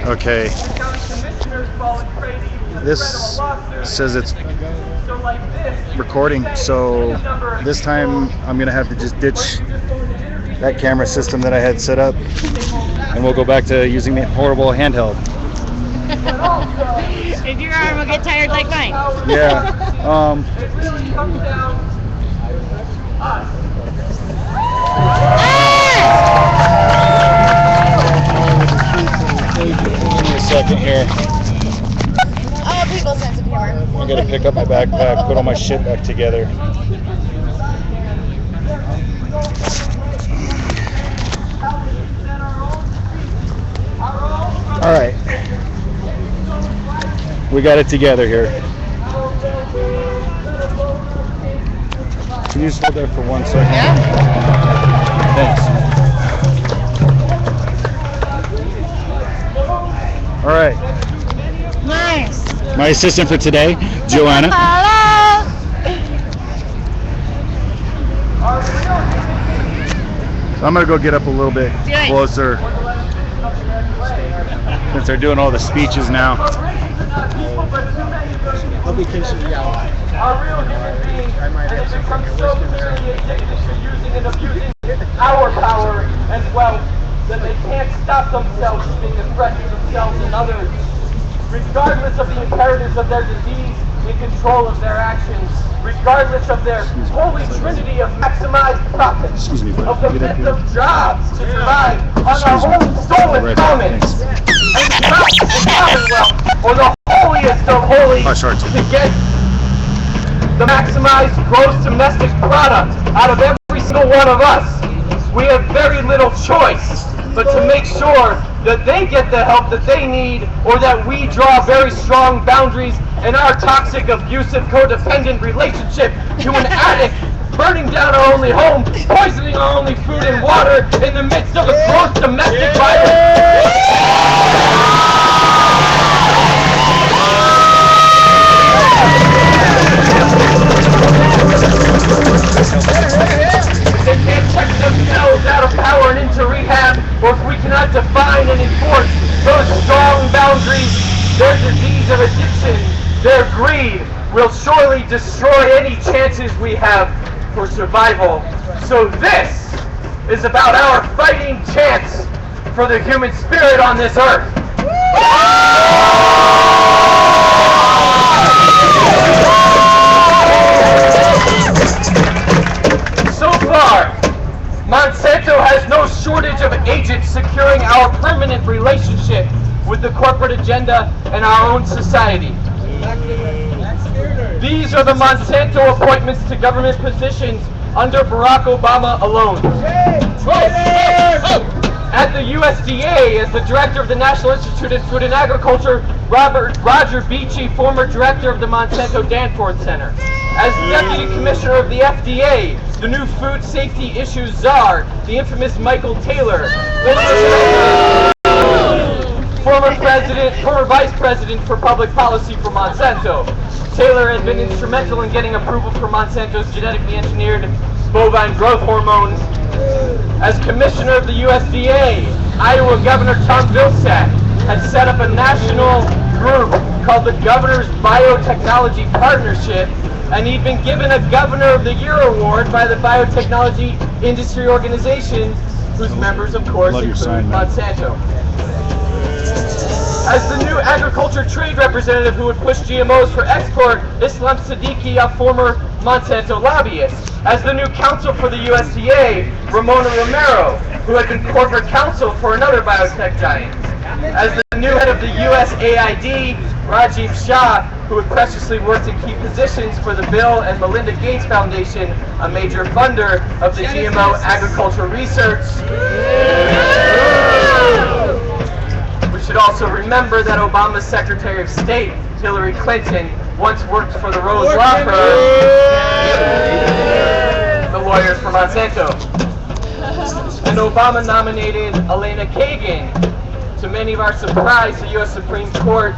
Okay. This says it's recording, so this time I'm gonna have to just ditch that camera system that I had set up, and we'll go back to using the horrible handheld. If your arm will get tired like mine. Yeah. Give me a second here. Oh, people's sense of humor. I'm gonna pick up my backpack, put all my shit back together. All right, we got it together here. Can you just hold there for 1 second? Yeah. Thanks. All right. Nice. My assistant for today, Joanna. Hello. So I'm gonna go get up a little bit closer since they're doing all the speeches now. I'll be patient, yeah. Are real human beings, and they become so clearly addicted to using and abusing our power and wealth that they can't stop themselves from being a threat to themselves and others, regardless of the imperatives of their disease, in control of their actions, regardless of their holy trinity of maximized profits, of the myth of jobs to survive on our own stolen commons, and not the Commonwealth, or the holiest of holies, to get the maximized gross domestic product out of every single one of us. We have very little choice but to make sure that they get the help that they need, or that we draw very strong boundaries in our toxic, abusive, codependent relationship to an addict, burning down our only home, poisoning our only food and water in the midst of a gross domestic violence. They can't check themselves out of power and into rehab, or if we cannot define and enforce those strong boundaries, their disease of addiction, their greed, will surely destroy any chances we have for survival. So this is about our fighting chance for the human spirit on this earth. So far, Monsanto has no shortage of agents securing our permanent relationship with the corporate agenda and our own society. These are the Monsanto appointments to government positions under Barack Obama alone. At the USDA, as the director of the National Institute of Food and Agriculture, Roger Beachy, former director of the Monsanto Danforth Center. As deputy commissioner of the FDA, the new food safety issues czar, the infamous Michael Taylor. Former vice president for public policy for Monsanto. Taylor has been instrumental in getting approval for Monsanto's genetically engineered bovine growth hormones. As commissioner of the USDA, Iowa Governor Tom Vilsack has set up a national group called the Governor's Biotechnology Partnership, and he'd been given a Governor of the Year award by the Biotechnology Industry Organization, whose members, of course, include Monsanto. As the new agriculture trade representative who would push GMOs for export, Islam Siddiqui, a former Monsanto lobbyist. As the new counsel for the USDA, Ramona Romero, who had been corporate counsel for another biotech giant. As the new head of the USAID, Rajiv Shah, who had preciously worked in key positions for the Bill and Melinda Gates Foundation, a major funder of the GMO agricultural research. We should also remember that Obama's Secretary of State, Hillary Clinton, once worked for the Rose Law Firm, the lawyers for Monsanto. And Obama nominated Elena Kagan, to many of our surprise, the U.S. Supreme Court